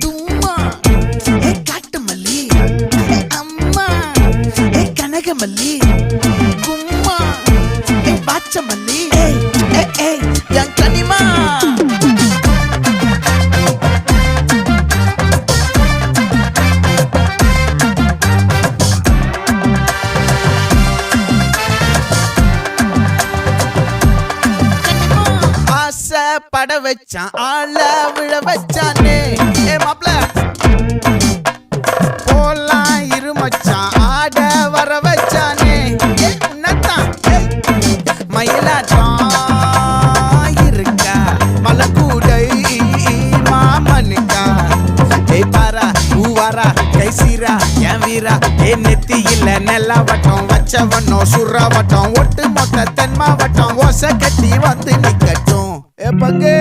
தும்மா காட்டு மல்லி அம்மா கனகமல்லி கும்மா பாச்ச மல்லி என் கனிமா பட வச்சான் ஆள விழ வச்சானே மாப்ள போலாம் இருமச்சான் ஆட வர வச்சானே உன்னத்தான் மயிலாட்டம் இருக்கா மலக்கூடை மாமனுக்கா பாரா பூவாரா கைசீரா என் வீரா நெத்தி இல்ல நெல்லா வட்டம் வச்ச வண்ணம் சுறா வட்டம் ஒட்டு மொத்த தென் மாவட்டம் ஓசை கட்டி வந்து நிக்கட்டும் பங்கே